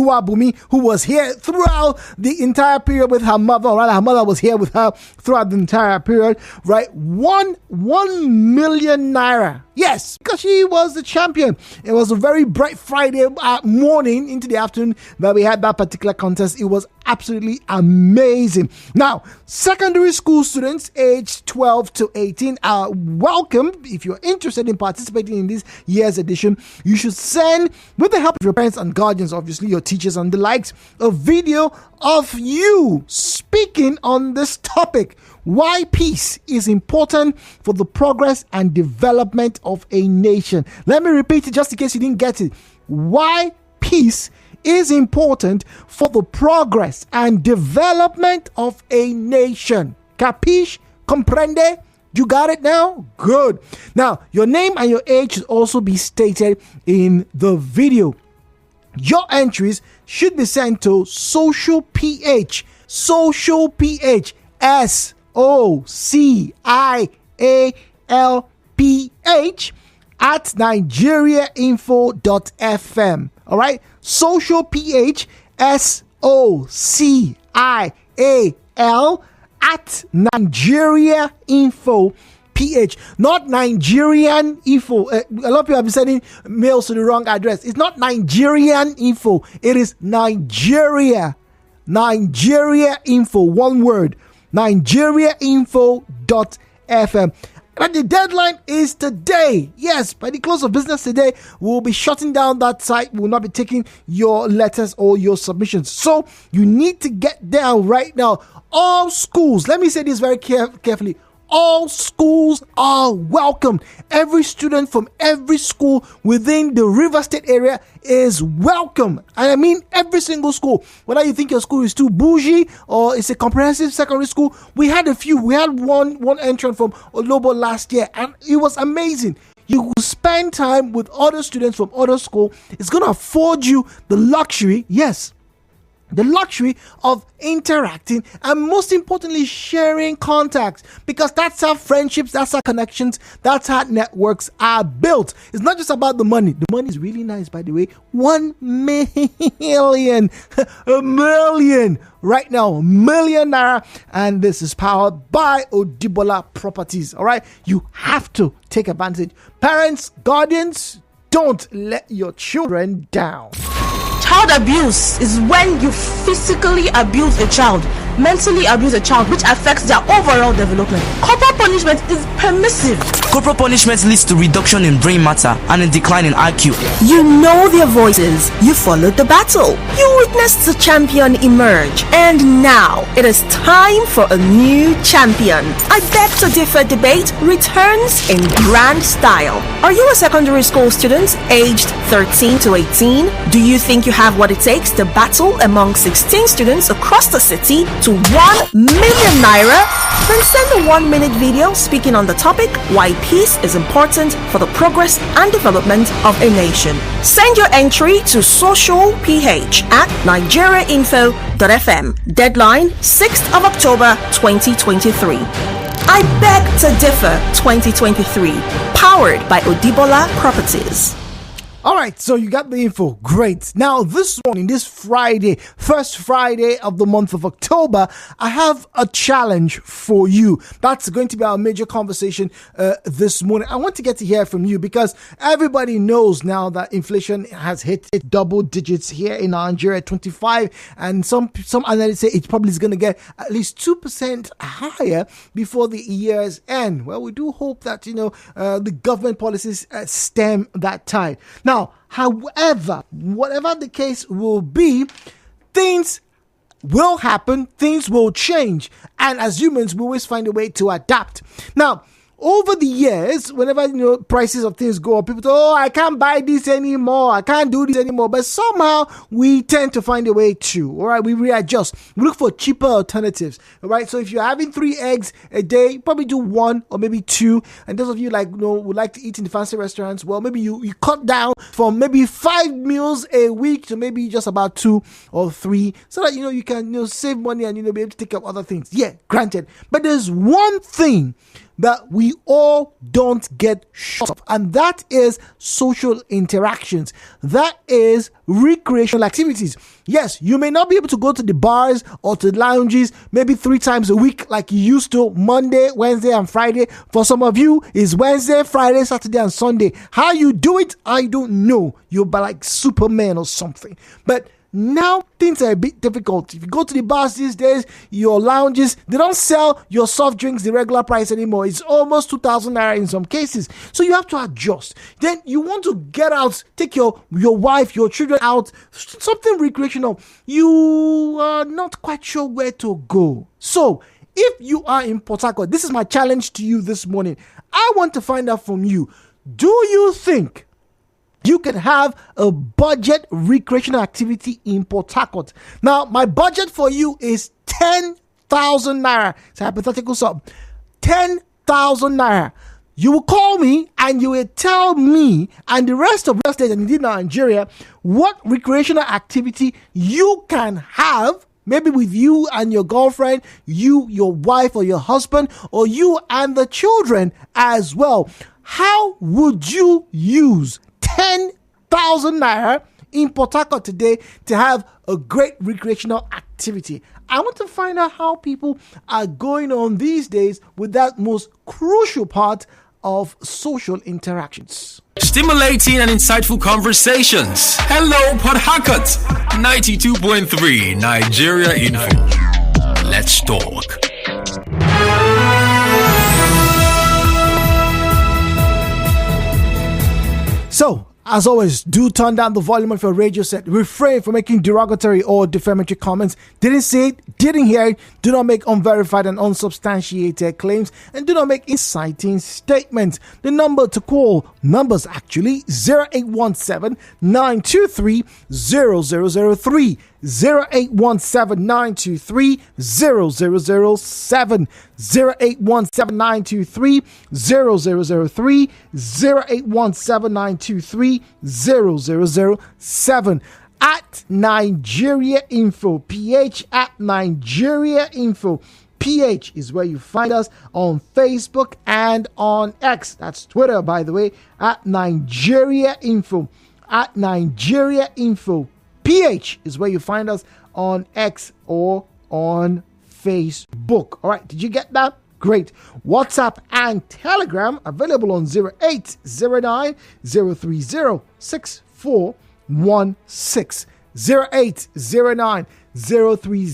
Oluwabumi, who was here throughout the entire period with her mother, or rather her mother was here with her throughout the entire period, right? 1 million naira. Yes, because she was the champion. It was a very bright Friday morning into the afternoon that we had that particular contest. It was absolutely amazing. Now, secondary school students aged 12 to 18 are welcome. If you're interested in participating in this year's edition, you should send, with the help of your parents and guardians, obviously your teachers and the likes, a video of you speaking on this topic. Why peace is important for the progress and development of a nation. Let me repeat it just in case you didn't get it. Why peace is important for the progress and development of a nation. Capiche? Comprende? You got it now? Good. Now, your name and your age should also be stated in the video. Your entries should be sent to SocialPH. SocialPH. SocialPH at nigeriainfo.fm. All right, SocialPH, SOCIAL at nigeriainfo.ph, not Nigerian info. A lot of people have been sending mails to the wrong address. It's not Nigerian info. It is Nigeria info. One word. nigeriainfo.fm. And the deadline is today. Yes, by the close of business today, we'll be shutting down that site. We will not be taking your letters or your submissions. So you need to get down right now. All schools, let me say this very carefully. All schools are welcome. Every student from every school within the River State area is welcome. And I mean every single school. Whether you think your school is too bougie or it's a comprehensive secondary school, we had a few. We had one entrant from Olobo last year, and it was amazing. You will spend time with other students from other schools. It's going to afford you the luxury, yes, the luxury of interacting and most importantly sharing contacts, because that's how friendships, that's how connections, that's how networks are built. It's not just about the money. The money is really nice, by the way. 1 million a million right now, $1 million naira, and this is powered by Odibola Properties. All right, you have to take advantage. Parents, guardians, don't let your children down. Child abuse is when you physically abuse a child, mentally abuse a child, which affects their overall development. Corporal punishment is permissive. Corporal punishment leads to reduction in brain matter and a decline in IQ. You know their voices. You followed the battle. You witnessed the champion emerge. And now it is time for a new champion. I Beg to Differ debate returns in grand style. Are you a secondary school student aged 13 to 18? Do you think you have what it takes to battle among 16 students across the city to 1 million naira? Then send a 1-minute video speaking on the topic why peace is important for the progress and development of a nation. Send your entry to SocialPH at nigeriainfo.fm. Deadline 6th of October 2023. I Beg to Differ 2023. Powered by Odibola Properties. All right, so you got the info. Great. Now, this morning, this Friday, first Friday of the month of October, I have a challenge for you. That's going to be our major conversation this morning. I want to get to hear from you because everybody knows now that inflation has hit double digits here in Nigeria, 25, and some analysts say it probably is going to get at least 2% higher before the year's end. Well, we do hope that, the government policies stem that tide. Now, however, whatever the case will be, things will happen, things will change, and as humans, we always find a way to adapt. Now, over the years, whenever prices of things go up, people say, "Oh, I can't buy this anymore. I can't do this anymore." But somehow we tend to find a way to. All right, we readjust. We look for cheaper alternatives. All right, so if you're having 3 eggs a day, probably do 1 or maybe 2. And those of you would like to eat in the fancy restaurants, well, maybe you cut down from maybe 5 meals a week to maybe just about 2 or 3, so that you can save money and be able to take care of other things. Yeah, granted. But there's one thing that we all don't get short of, and that is social interactions. That is recreational activities. Yes, you may not be able to go to the bars or to the lounges maybe 3 times a week like you used to, Monday, Wednesday, and Friday. For some of you, it's Wednesday, Friday, Saturday, and Sunday. How you do it, I don't know. You're like Superman or something. But now things are a bit difficult. If you go to the bars these days, your lounges, they don't sell your soft drinks the regular price anymore. It's almost 2,000 naira in some cases. So you have to adjust. Then you want to get out, take your wife, your children out, something recreational. You are not quite sure where to go. So if you are in Port Harcourt, this is my challenge to you this morning. I want to find out from you, do you think you can have a budget recreational activity in Port Harcourt? Now, my budget for you is 10,000 naira. It's a hypothetical sum. 10,000 naira. You will call me and you will tell me and the rest of the state and indeed Nigeria what recreational activity you can have, maybe with you and your girlfriend, you, your wife or your husband, or you and the children as well. How would you use 10,000 naira in Port Harcourt today to have a great recreational activity? I want to find out how people are going on these days with that most crucial part of social interactions. Stimulating and insightful conversations. Hello, Port Harcourt. 92.3 Nigeria Info. Let's talk. So, as always, do turn down the volume of your radio set. Refrain from making derogatory or defamatory comments. Didn't see it, didn't hear it. Do not make unverified and unsubstantiated claims. And do not make inciting statements. The number to call, numbers actually, 0817-923-0003. 0817-923-0007. 0817-923-0003. 0817-923-0007. At Nigeria Info PH, at Nigeria Info PH is where you find us on Facebook and on X. That's Twitter, by the way, at Nigeria Info. At Nigeria Info PH is where you find us on X or on Facebook. All right, did you get that? Great. WhatsApp and Telegram available on 0809 030 6416. 0809 030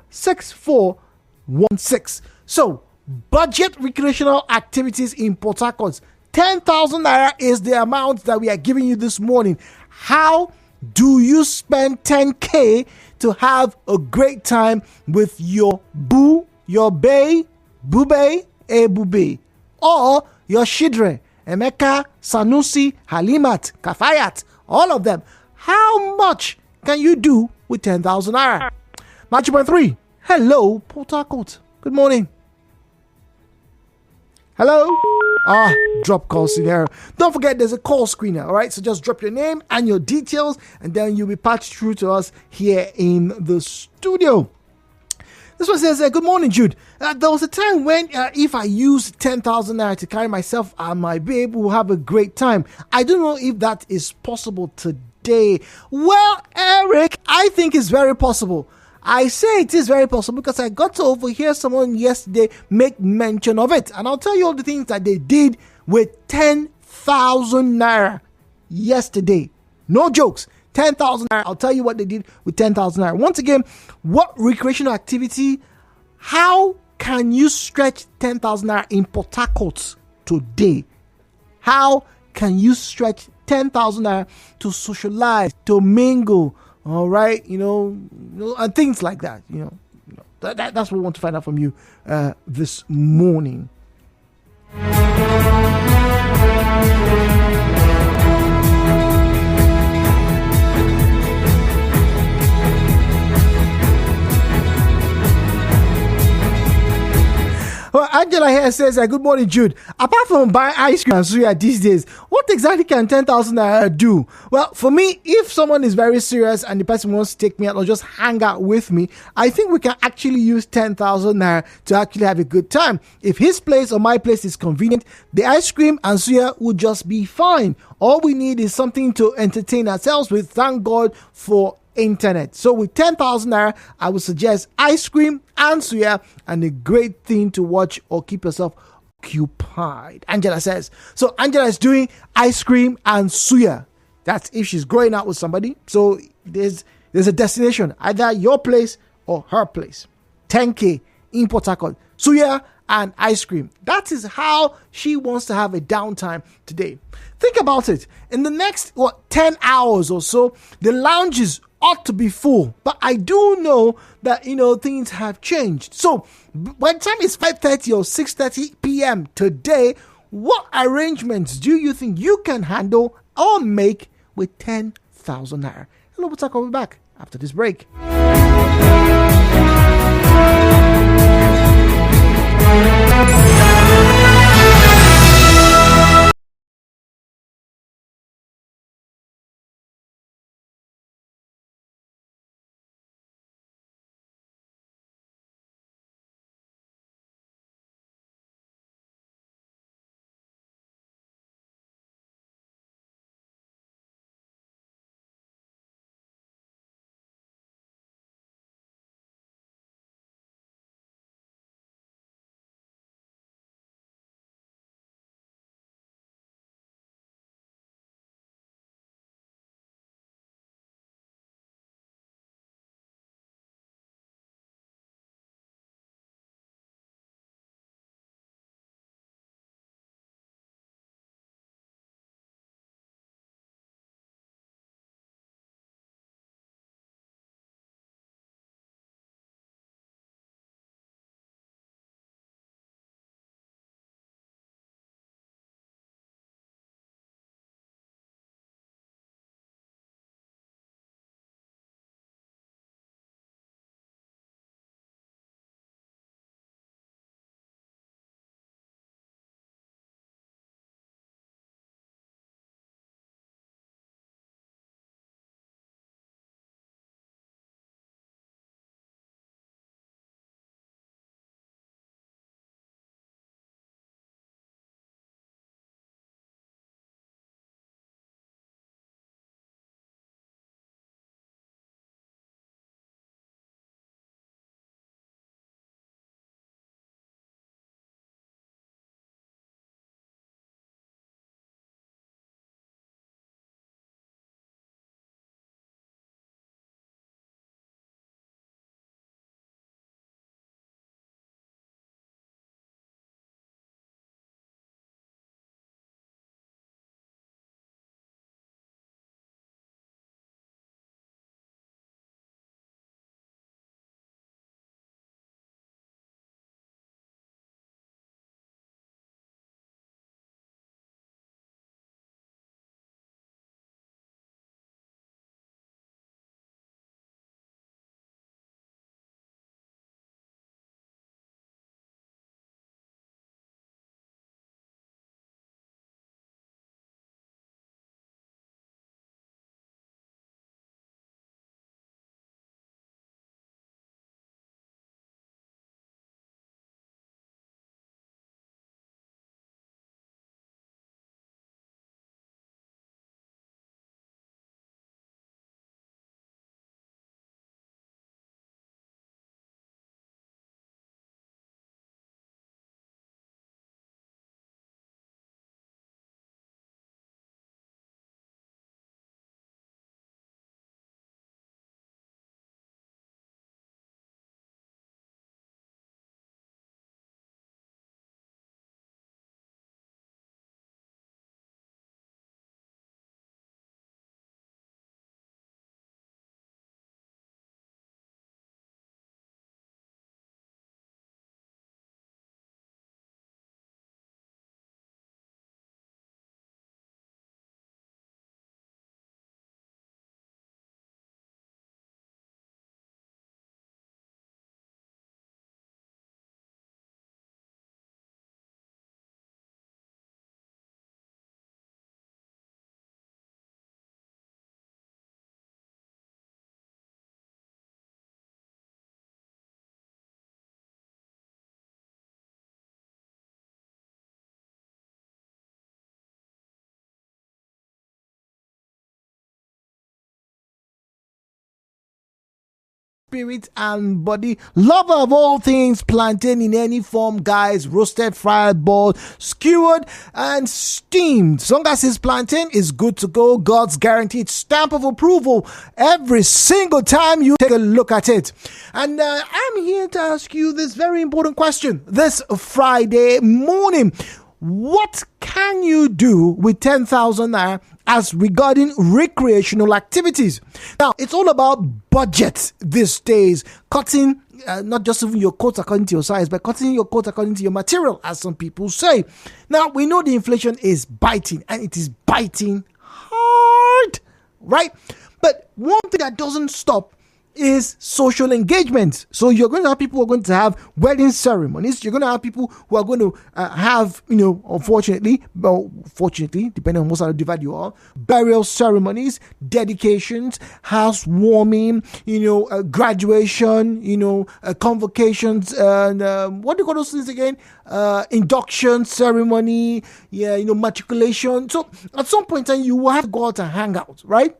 6416. So, budget recreational activities in Port Harcourt. 10,000 naira is the amount that we are giving you this morning. How do you spend 10K to have a great time with your boo, your bae, bube, bube, or your shidre, Emeka, Sanusi, Halimat, Kafayat, all of them? How much can you do with 10,000 naira? 90.3. Hello, Port Harcourt. Good morning. Hello? Drop call scenario. Don't forget there's a call screener, all right? So just drop your name and your details, and then you'll be patched through to us here in the studio. This one says, good morning, Jude. There was a time when if I used 10,000 naira to carry myself and my babe, we'll have a great time. I don't know if that is possible today. Well, Eric, I think it's very possible. I say it is very possible because I got to overhear someone yesterday make mention of it. And I'll tell you all the things that they did with 10,000 naira yesterday. No jokes. 10,000 naira. I'll tell you what they did with 10,000 naira. Once again, what recreational activity, how can you stretch 10,000 naira in Port Harcourt today? How can you stretch 10,000 naira to socialize, to mingle, all right, and things like that, that's what we want to find out from you this morning. Well, Angela here says, good morning, Jude. Apart from buying ice cream and suya these days, what exactly can 10,000 naira do? Well, for me, if someone is very serious and the person wants to take me out or just hang out with me, I think we can actually use 10,000 naira to actually have a good time. If his place or my place is convenient, the ice cream and suya would just be fine. All we need is something to entertain ourselves with. Thank God for internet. So with 10,000 naira, I would suggest ice cream and suya, and a great thing to watch or keep yourself occupied. Angela says. So Angela is doing ice cream and suya. That's if she's going out with somebody. So there's a destination, either your place or her place. 10K in Port Harcourt. Suya and ice cream. That is how she wants to have a downtime today. Think about it. In the next 10 hours or so, the lounges ought to be full. But I do know that things have changed. So by the time it's 5:30 or 6:30 p.m. today, what arrangements do you think you can handle or make with 10,000 naira? Hello, we'll be back after this break. spirit and body. Lover of all things plantain in any form, guys. Roasted, fried, boiled, skewered, and steamed. As long as his plantain is good to go, God's guaranteed stamp of approval every single time you take a look at it. And I'm here to ask you this very important question this Friday morning. What can you do with 10,000 naira as regarding recreational activities? Now, it's all about budget these days. Cutting, not just even your coat according to your size, but cutting your coat according to your material, as some people say. Now, we know the inflation is biting, and it is biting hard, right? But one thing that doesn't stop is social engagement. So you're going to have people who are going to have wedding ceremonies. You're going to have people who are going to have, unfortunately, well, fortunately, depending on what side of divide you are, burial ceremonies, dedications, housewarming, graduation, convocations, and what do you call those things again? Induction ceremony, matriculation. So at some point in time, you will have to go out and hang out, right?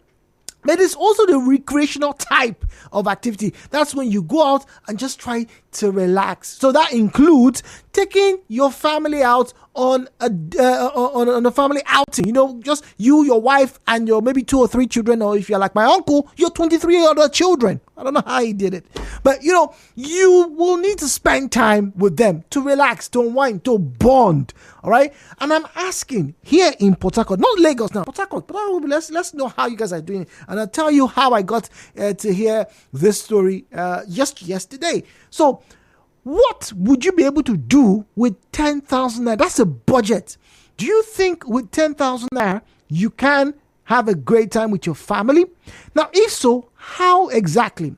But it's also the recreational type of activity. That's when you go out and just try to relax. So that includes taking your family out on a family outing. Just you, your wife, and your maybe 2 or 3 children, or if you're like my uncle, your 23 other children. I don't know how he did it. But, you will need to spend time with them to relax, to unwind, to bond. All right? And I'm asking here in Port Harcourt, not Lagos now, Port Harcourt, let's know how you guys are doing. And I'll tell you how I got to hear this story just yesterday. So, what would you be able to do with 10,000 naira? That's a budget. Do you think with 10,000 naira you can have a great time with your family? Now, if so, how exactly?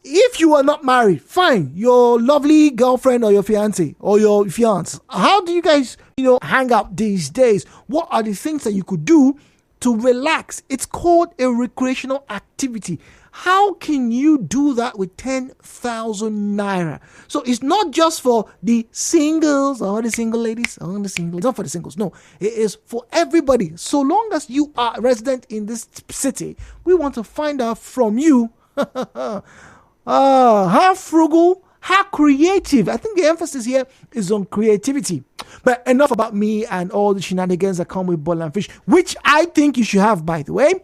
If you are not married, fine, your lovely girlfriend or your fiance or your fiance, how do you guys, hang out these days? What are the things that you could do to relax? It's called a recreational activity. How can you do that with 10,000 naira? So it's not just for the singles or the single ladies or the singles. It's not for the singles. No, it is for everybody. So long as you are a resident in this city, we want to find out from you how frugal, how creative. I think the emphasis here is on creativity. But enough about me and all the shenanigans that come with ball and fish, which I think you should have, by the way.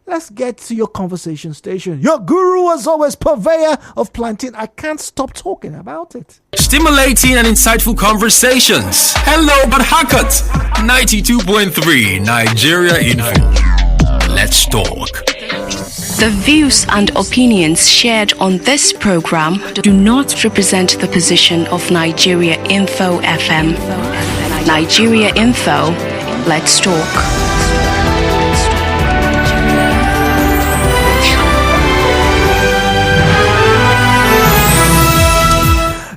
Let's get to your conversation station. Your guru, as always, purveyor of plantain. I can't stop talking about it. Stimulating and insightful conversations. Hello, Port Harcourt. 92.3 Nigeria Info. Let's talk. The views and opinions shared on this program do not represent the position of Nigeria Info FM. Nigeria Info, let's talk.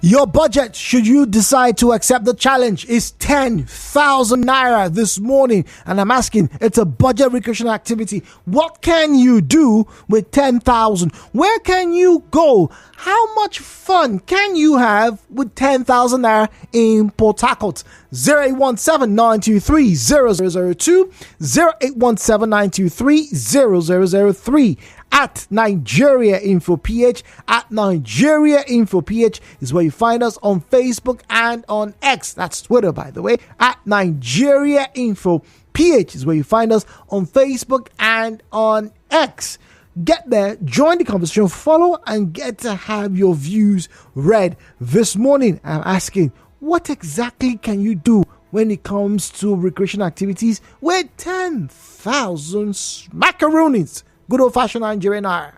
Your budget, should you decide to accept the challenge, is 10,000 naira this morning. And I'm asking, it's a budget recreational activity. What can you do with 10,000? Where can you go? How much fun can you have with 10,000 naira in Port Harcourt? 0817-923-0002, 0817-923-0003. At Nigeria Info PH, at Nigeria Info PH is where you find us on Facebook and on X. That's Twitter, by the way. At Nigeria Info PH is where you find us on Facebook and on X. Get there, join the conversation, follow, and get to have your views read. This morning, I'm asking, what exactly can you do when it comes to recreational activities with 10,000 macaroonies? Good old-fashioned Nigerian naira.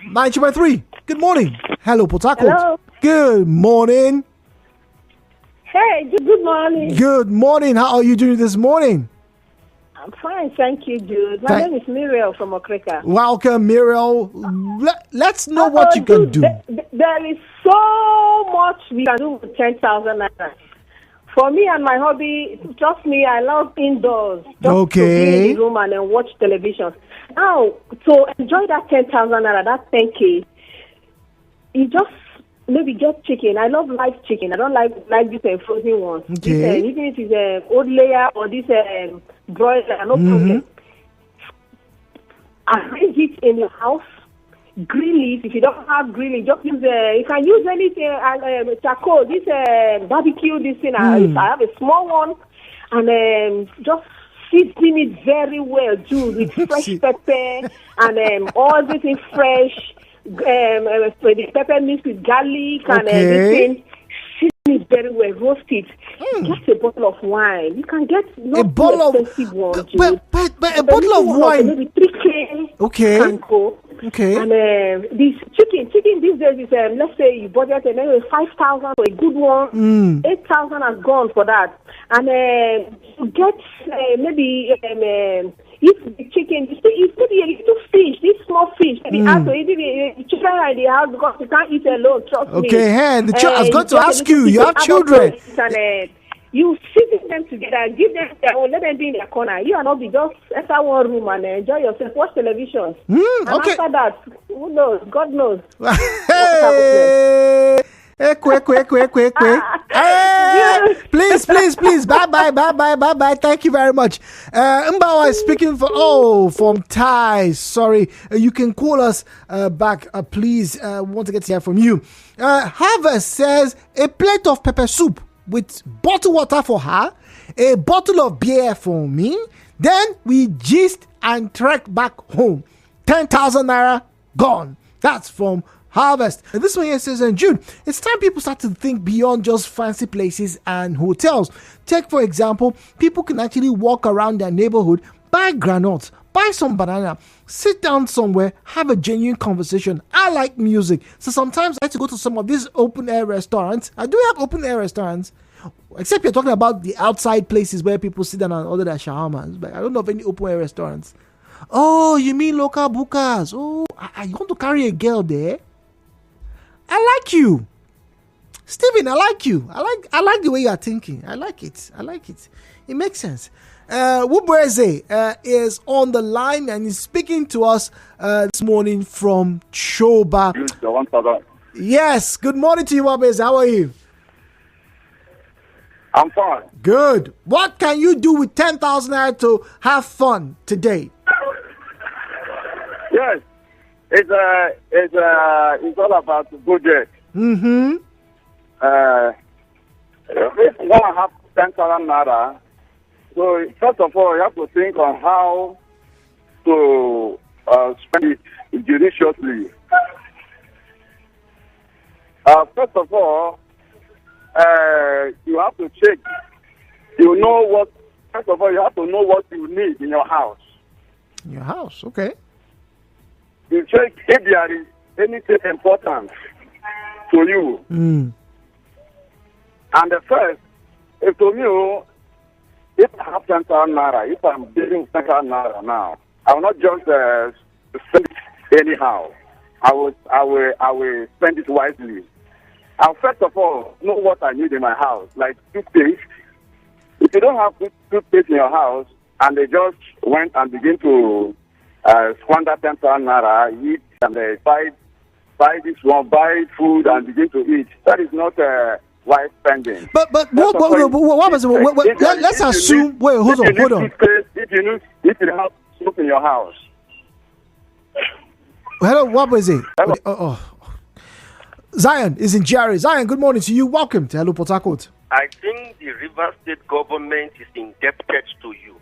92.3. Good morning. Hello, Port Harcourt. Hello. Good morning. Hey, good morning. Good morning. How are you doing this morning? I'm fine, thank you, dude. My name is Muriel from Okrika. Welcome, Muriel. Let's know what you can do. There is so much we can do with 10,000 naira. For me and my hobby, trust me, I love indoors. Just to be in the room and then watch television. Now, to enjoy that 10,000 naira, that 10K, you just maybe get chicken. I love live chicken. I don't like this frozen one. Okay. Even if it's an old layer or this broiler, no problem. Arrange it in your house. grill it. If you don't have grilling, just use you can use anything, charcoal, this barbecue, this thing. I have a small one, and just season it very well, too, with fresh pepper and all this is fresh. The pepper mixed with garlic and everything. Season it very well, roast it. Get a bottle of wine. You can get a bottle expensive one. But a bottle of wine. Maybe 3K. Okay. Can go. Okay. And this chicken these days is let's say you budget maybe 5,000 for a good one. 8,000 has gone for that. And you get maybe if the chicken, you put a little fish, this small fish, maybe after the children are in the house because you can't eat alone. Trust me. Okay, I was going to ask you. You have children. And, you sit them together and give them their own, let them be in their corner. You and not be just enter one room and enjoy yourself, watch television. And after that, who knows? God knows. Quick. Hey, please. Bye. Thank you very much. Mbawa is speaking from Thai. Sorry. You can call us back, please. We want to get to hear from you. Harvest says a plate of pepper soup with bottled water for her, a bottle of beer for me. Then we gist and trek back home. 10,000 naira gone. That's from Harvest. And this one here says, in June, it's time people start to think beyond just fancy places and hotels. Take, for example, people can actually walk around their neighborhood, buy granules, buy some banana, sit down somewhere, have a genuine conversation. I like music, so sometimes I like to go to some of these open-air restaurants. I do have open-air restaurants, except you're talking about the outside places where people sit down and order their shawarmas. But I don't know of any open-air restaurants. Oh, you mean local bukas? Oh, I want to carry a girl there. I like you, Stephen. I like you. I like the way you are thinking. I like it. It makes sense. Wubreze is on the line and is speaking to us this morning from Choba. Yes. Good morning to you, Wubreze. How are you? I'm fine. Good. What can you do with 10,000 naira to have fun today? Yes. It's all about budget. If you want to have 10,000 naira, so first of all, you have to think on how to spend it judiciously. First of all, you have to check. First of all, you have to know what you need in your house. In your house, okay. You check if there is anything important to you. And the first, if to me, if I have 10,000 naira, if I'm giving 10,000 naira now, I will not just spend it anyhow. I will spend it wisely. I'll first of all know what I need in my house, like toothpaste. If you don't have toothpaste in your house, and they just went and begin to squander 10,000 naira, eat and buy this one, buy food and begin to eat. That is not wise spending. But what was it? Let's assume. Wait, hold on. If you have soup in your house. Hello, what was it? Hello. Zion is in Jerry. Zion, good morning to you. Welcome to Hello Port Harcourt. I think the Rivers State government is indebted to you.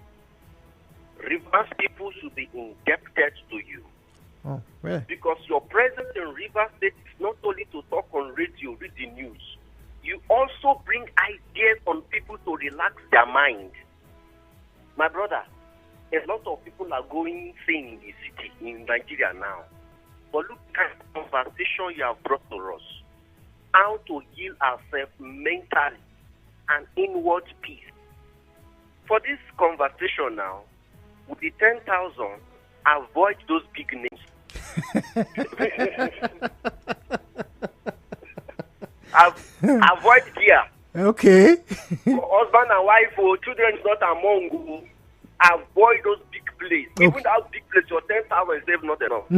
Rivers people should be indebted to you. Oh, really? Because your presence in Rivers State is not only to talk on radio, read the news. You also bring ideas on people to relax their mind. My brother, a lot of people are going insane in the city, in Nigeria now. But look at the conversation you have brought to us. How to heal ourselves mentally and inward peace. For this conversation now, with the 10,000, avoid those big names. Avoid gear. Okay. Husband and wife or children is not among you. Avoid those big places. Okay. Even that big place, your 10,000 is not enough.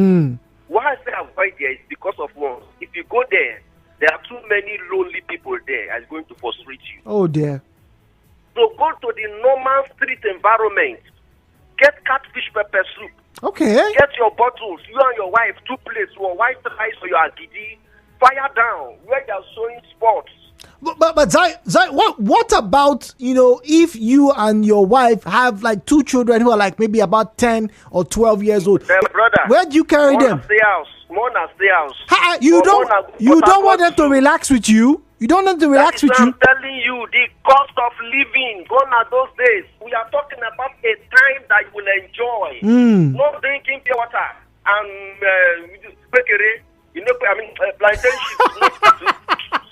Why I say avoid there is because of one. If you go there are too many lonely people there. It's going to frustrate you. Oh dear. So go to the normal street environment. Get catfish pepper soup. Okay. Get your bottles, you and your wife, 2 plates, your white rice or your agidi, fire down where they are showing sports. But Zai, what about, if you and your wife have like 2 children who are like maybe about 10 or 12 years old? Brother, where do you carry them? Stay house. You don't want them to relax with you? You don't want them to relax with you? I'm telling you, the cost of living gone are those days. We are talking about a time that you will enjoy. Not drinking pure water and bakery. Plantain chips.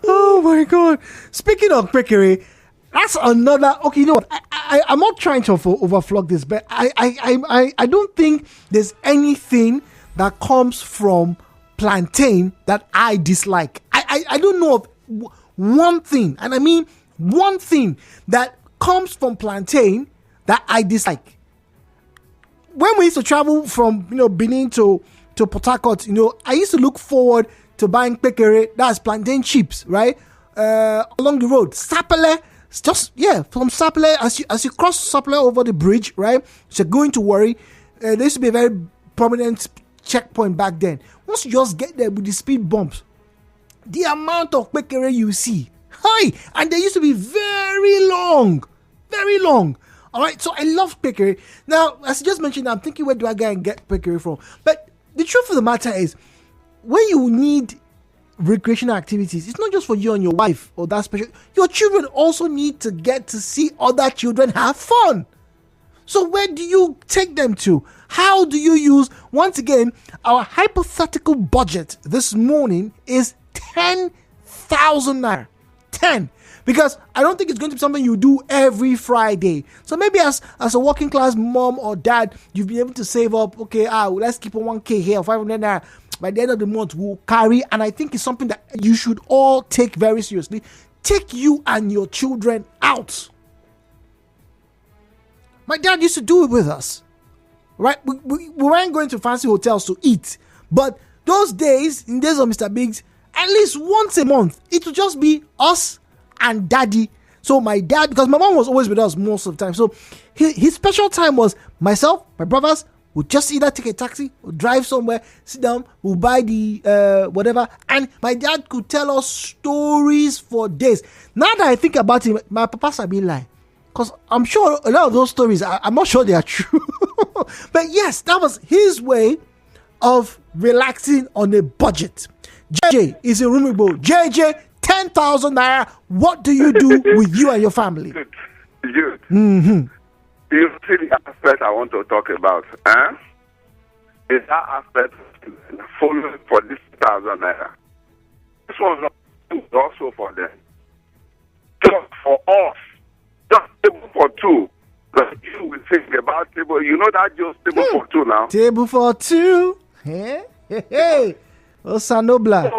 Oh my God! Speaking of bakery, that's another. Okay, you know what? I'm not trying to overflog this, but I don't think there's anything that comes from plantain that I dislike. I don't know of one thing, and I mean one thing that comes from plantain that I dislike. When we used to travel from Benin to Port Harcourt, I used to look forward to buying pekere, that's plantain chips, right? Along the road, sapele, from sapele, as you cross sapele over the bridge, right? So you're going to Warri. There used to be a very prominent checkpoint back then. Once you just get there with the speed bumps, the amount of pekere you see, and they used to be very long. All right, so I love pekere. Now, as I just mentioned, I'm thinking, where do I go and get pekere from? But the truth of the matter is, when you need recreational activities, it's not just for you and your wife or that special. Your children also need to get to see other children have fun. So where do you take them to? How do you use? Once again, our hypothetical budget this morning is 10,000 naira. 10. Because I don't think it's going to be something you do every Friday. So maybe as a working class mom or dad, you'll be able to save up. Okay, let's keep a 1K here, 500 naira. By the end of the month, we'll carry. And I think it's something that you should all take very seriously. Take you and your children out. My dad used to do it with us. Right? We weren't going to fancy hotels to eat. But those days, in days of Mr. Biggs, at least once a month, it would just be us and daddy. So my dad, because my mom was always with us most of the time, so his special time was myself, my brothers would just either take a taxi or drive somewhere, sit down, we'll buy the whatever, and my dad could tell us stories for days. Now that I think about it, my papa's a bit lie, because I'm sure a lot of those stories, I'm not sure they are true. But yes, that was his way of relaxing on a budget. JJ is in Rumigbo. JJ, 10,000 naira. What do you do with you and your family? You. You see the aspect I want to talk about. Is that aspect following for this 1,000 naira. This was also for them. Just for us. Just table for 2. Like you will think about table. You know that just table for 2 now. Table for 2. Hey. Osanobla.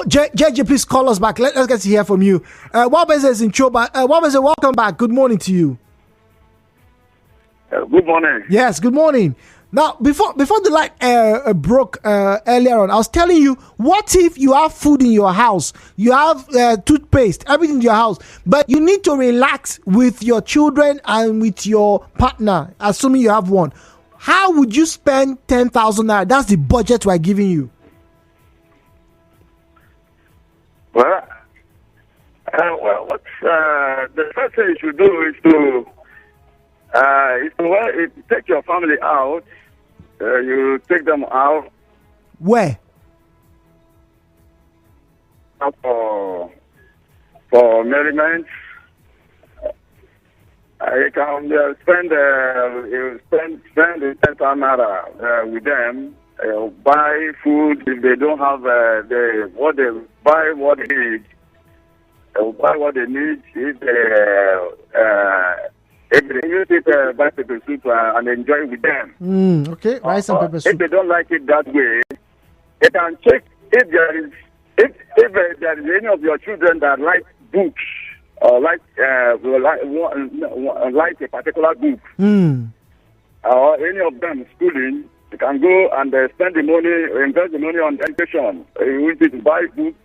JJ, please call us back. Let's get to hear from you. Wabeze is in Choba. Wabeze, welcome back. Good morning to you. Good morning. Yes, good morning. Now, before the light broke earlier on, I was telling you, what if you have food in your house, you have toothpaste, everything in your house, but you need to relax with your children and with your partner, assuming you have one. How would you spend 10,000 naira? That's the budget we're giving you. Well, the first thing you should do is to take your family out. You take them out. Where? For merriment. You can spend the 10,000 naira with them. Buy food if they don't have what they need. Buy what they need. If they use it, buy pepper soup and enjoy with them. Okay, rice and pepper soup. If they don't like it that way, they can check if there is any of your children that like books or like a particular book, or any of them schooling. You can go and spend the money, invest the money on education. You use it to buy books,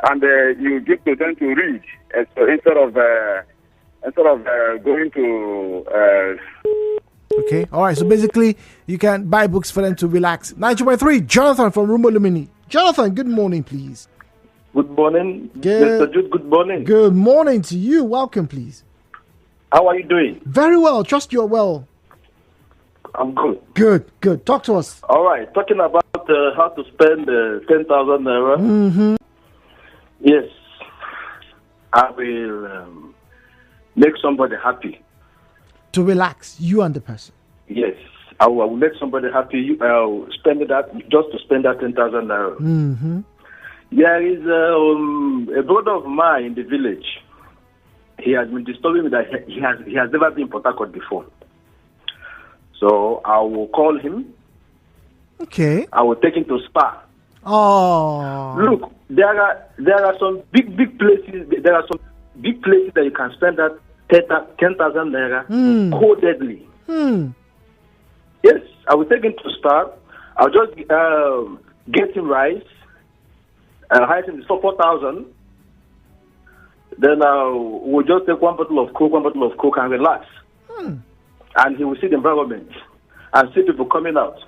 and you give to them to read instead of going to. Okay, all right. So basically, you can buy books for them to relax. 9.3, Jonathan from Rumbo Lumini. Jonathan, good morning, please. Good morning, Mr. Jude. Good morning. Good morning to you. Welcome, please. How are you doing? Very well. Trust you're well. I'm good. Good. Talk to us. All right. Talking about how to spend 10,000 naira. Mm-hmm. Yes. I will make somebody happy. To relax, you and the person. Yes. I will make somebody happy. I'll spend that just to spend that 10,000 naira. Mm-hmm. There is a brother of mine in the village. He has been disturbing me that he has never been in Port Harcourt before. So I will call him. Okay. I will take him to Spa. Oh. Look, there are some big places. There are some big places that you can spend that 10,000 naira codedly. Yes, I will take him to Spa. I'll just get him rice. I'll hire him for 4,000. Then we'll just take one bottle of Coke and relax. And he will see the environment and see people coming out.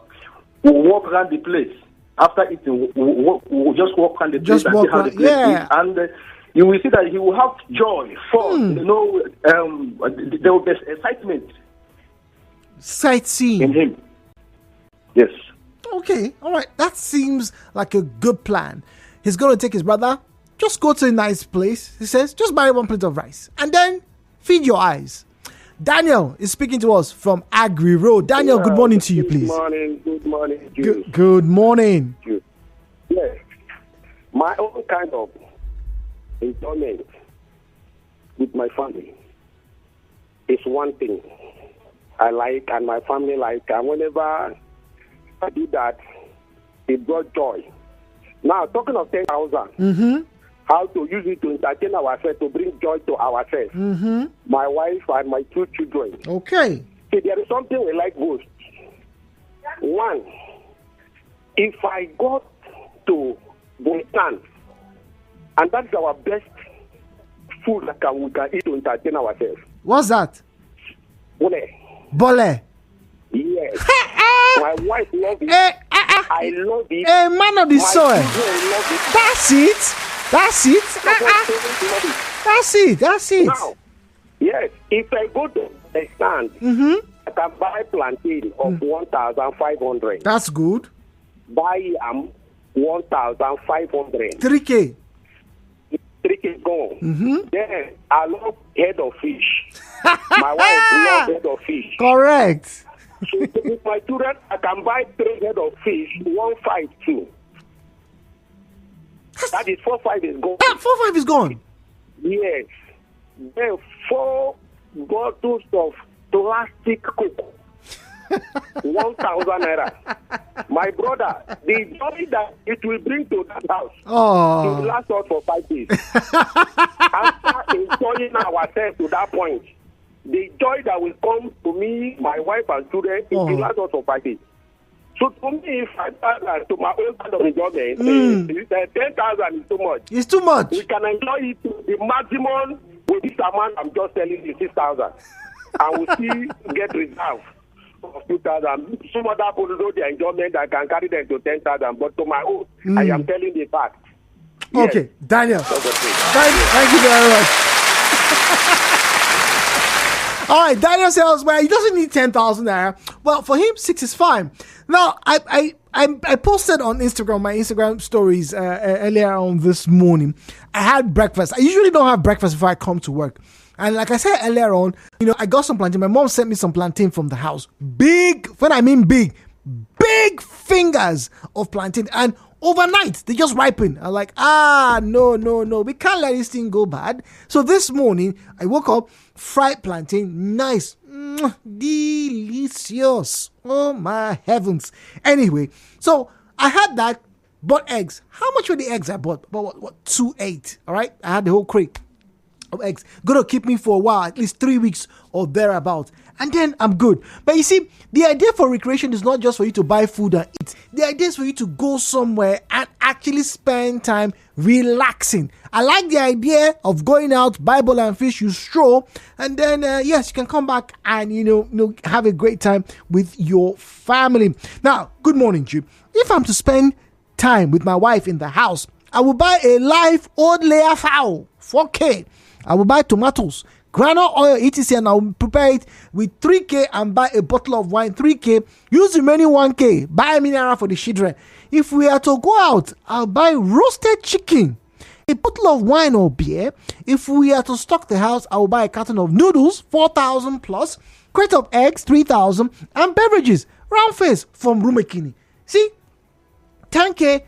We'll walk around the place. After eating, we'll just walk around the place and see how the place is. And you will see that he will have joy, fun. There will be excitement. Sightseeing. In him. Yes. Okay, all right. That seems like a good plan. He's going to take his brother, just go to a nice place. He says, just buy one plate of rice and then feed your eyes. Daniel is speaking to us from Agri Road. Daniel, good morning to you, please. Good morning. Jude. Good morning. Jude. Yes. My own kind of enjoyment with my family is one thing I like and my family like. And whenever I do that, it brought joy. Now, talking of 10,000, how to use it to entertain ourselves, to bring joy to ourselves. My wife and my 2 children. Okay. See, there is something we like most. One, if I go to Bhutan, and that's our best food that we can eat to entertain ourselves. What's that? Bole. Yes. My wife loves it. I love it. A man of the soil. Love it. That's it. That's it. Now, yes, if I go to the stand, I can buy plantain of 1,500. That's good. Buy 1,500. 3K. 3K gone. Then I love head of fish. My wife loves head of fish. Correct. So with my children, I can buy 3 head of fish, 152. That is 4-5 is gone. 4-5 is gone. Yes. Then 4 bottles of plastic Coke. 1,000 naira. My brother, the joy that it will bring to that house will last us for 5 days. After enjoying ourselves to that point, the joy that will come to me, my wife and children, it will last us for 5 days. So to me, if I add that to my own kind of enjoyment, 10,000 is too much. It's too much. We can enjoy it to the maximum with this amount I'm just telling you, 6,000. And we still get reserve of 2,000. Some other people do the enjoyment, I can carry them to 10,000. But to my own, I am telling the fact. Okay, yes. Daniel. Thank you very much. All right, Daniel says, well, he doesn't need 10,000 naira. Well, for him, 6 is fine. Now, I posted on Instagram, my Instagram stories earlier on this morning. I had breakfast. I usually don't have breakfast before I come to work. And like I said earlier on, I got some plantain. My mom sent me some plantain from the house. Big, when I mean big fingers of plantain. And overnight, they just ripen. I'm like, no. We can't let this thing go bad. So this morning, I woke up, fried plantain, nice, delicious. Oh my heavens. Anyway, so I had that, bought eggs. How much were the eggs I bought? About what 2.8. All right, I had the whole crate of eggs. Gonna keep me for a while, at least 3 weeks or thereabout. and then I'm good. But you see, the idea for recreation is not just for you to buy food and eat. The idea is for you to go somewhere and actually spend time relaxing. I like the idea of going out, buy bowl and fish, you stroll, and then yes, you can come back and have a great time with your family. Now, good morning, Jude. If I'm to spend time with my wife in the house, I will buy a live old layer fowl, 4K. I will buy tomatoes, groundnut oil, etc. and I will prepare it with 3K and buy a bottle of wine, 3K. Use the remaining 1K, buy a mineral for the children. If we are to go out, I'll buy roasted chicken, a bottle of wine or beer. If we are to stock the house, I will buy a carton of noodles, 4,000 plus, crate of eggs, 3,000, and beverages, round face from Rumekini. See, 10K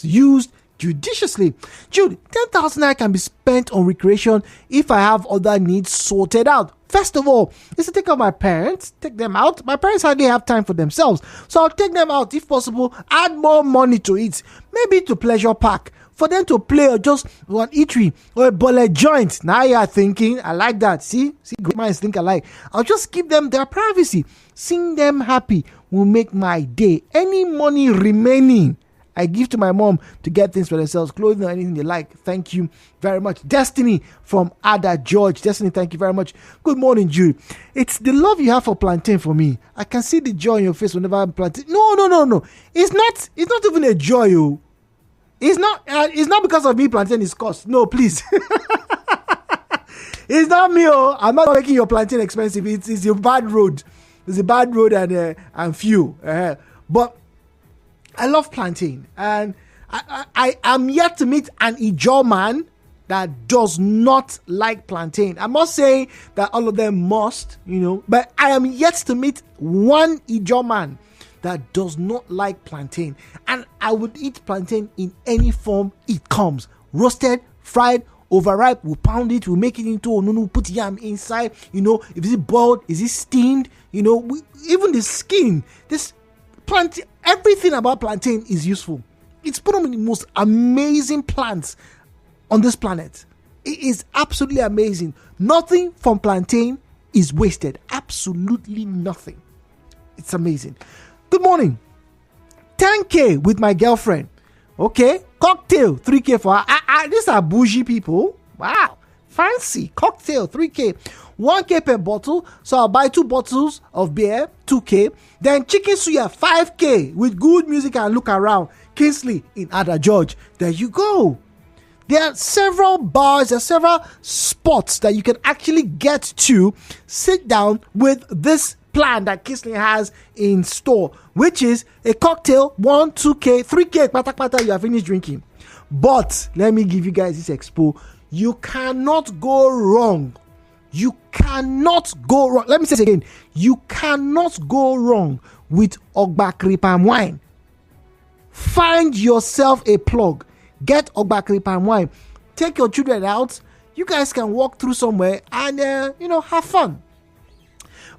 used judiciously. Jude, 10,000 naira can be spent on recreation if I have other needs sorted out. First of all, is to take out my parents, take them out. My parents hardly have time for themselves, so I'll take them out if possible, add more money to it, maybe to pleasure park, for them to play or just one eatery or a bullet joint. Now you are thinking, I like that. See, great minds think alike. I'll just give them their privacy. Seeing them happy will make my day. Any money remaining, I give to my mom to get things for themselves, clothing or anything they like. Thank you very much. Destiny from Ada George. Destiny, thank you very much. Good morning, Jude. It's the love you have for plantain for me. I can see the joy in your face whenever I'm plantain. No. It's not even a joy, oh. It's not because of me plantain is cost. No, please. It's not me, oh. I'm not making your plantain expensive. It's a bad road. It's a bad road and fuel. But I love plantain, and I am yet to meet an Ijaw man that does not like plantain. I'm not saying that all of them must, but I am yet to meet one Ijaw man that does not like plantain, and I would eat plantain in any form it comes. Roasted, fried, overripe, we'll pound it, we'll make it into onunu, put yam inside, if it's boiled, is it steamed, even the skin, this plantain, everything about plantain is useful. It's one of the most amazing plants on this planet. It is absolutely amazing. Nothing from plantain is wasted. Absolutely nothing. It's amazing. Good morning. 10K with my girlfriend. Okay. Cocktail, 3K for her. These are bougie people. Wow. Fancy. Cocktail, 3K. 1K per bottle, so I'll buy 2 bottles of beer, 2K. Then chicken suya, 5K with good music and look around. Kingsley in Ada George. There you go. There are several bars, there are several spots that you can actually get to sit down with this plan that Kingsley has in store, which is a cocktail, 1, 2K, 3K, pata, you are finished drinking. But let me give you guys this expo. You cannot go wrong. You cannot go wrong. Let me say it again. You cannot go wrong with Ogbakri palm wine. Find yourself a plug. Get Ogbakri palm wine. Take your children out. You guys can walk through somewhere and, have fun.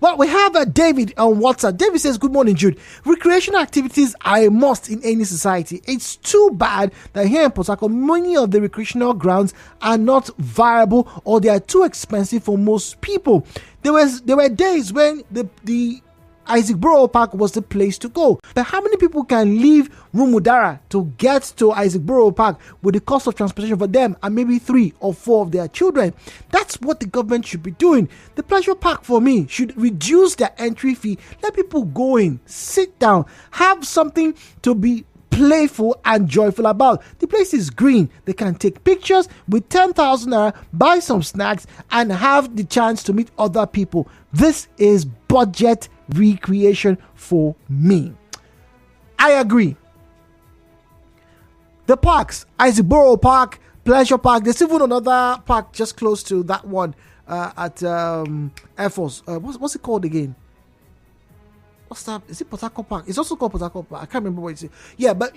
Well, we have David on WhatsApp. David says, good morning, Jude. Recreational activities are a must in any society. It's too bad that here in Port Harcourt, many of the recreational grounds are not viable or they are too expensive for most people. There were days when the Isaac Borough Park was the place to go. But how many people can leave Rumudara to get to Isaac Borough Park with the cost of transportation for them and maybe 3 or 4 of their children? That's what the government should be doing. The pleasure park for me should reduce their entry fee. Let people go in, sit down, have something to be playful and joyful about. The place is green. They can take pictures with 10,000 naira, buy some snacks, and have the chance to meet other people. This is budget recreation for me. I agree. The parks, Isaac Borough Park, Pleasure Park. There's even another park just close to that one at Air Force. What's it called again? What's that? Is it Port Harcourt Park? It's also called Port Harcourt Park. I can't remember what it's. Yeah, but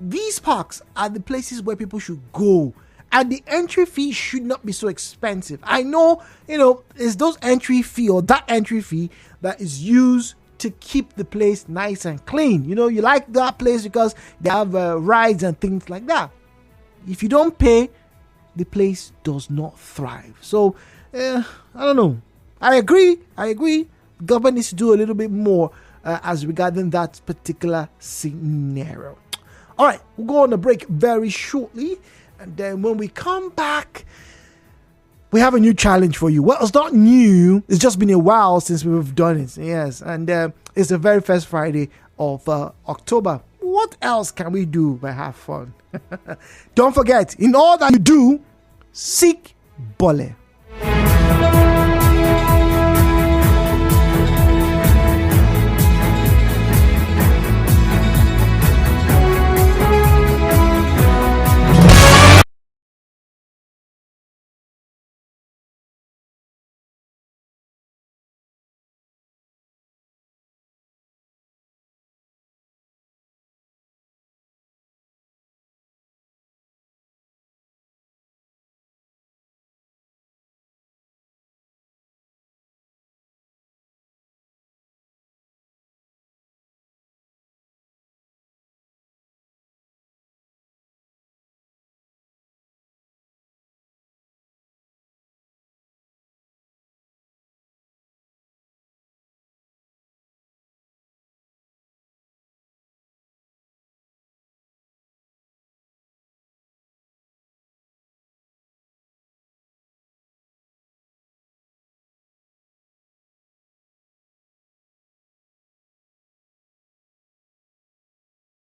these parks are the places where people should go. And the entry fee should not be so expensive. I know, it's those entry fee or that entry fee that is used to keep the place nice and clean. You like that place because they have rides and things like that. If you don't pay, the place does not thrive. So, I don't know. I agree. Government needs to do a little bit more as regarding that particular scenario. All right, we'll go on a break very shortly. And then when we come back, we have a new challenge for you. Well, it's not new. It's just been a while since we've done it. Yes, and it's the very first Friday of October. What else can we do but have fun? Don't forget, in all that you do, seek Bole.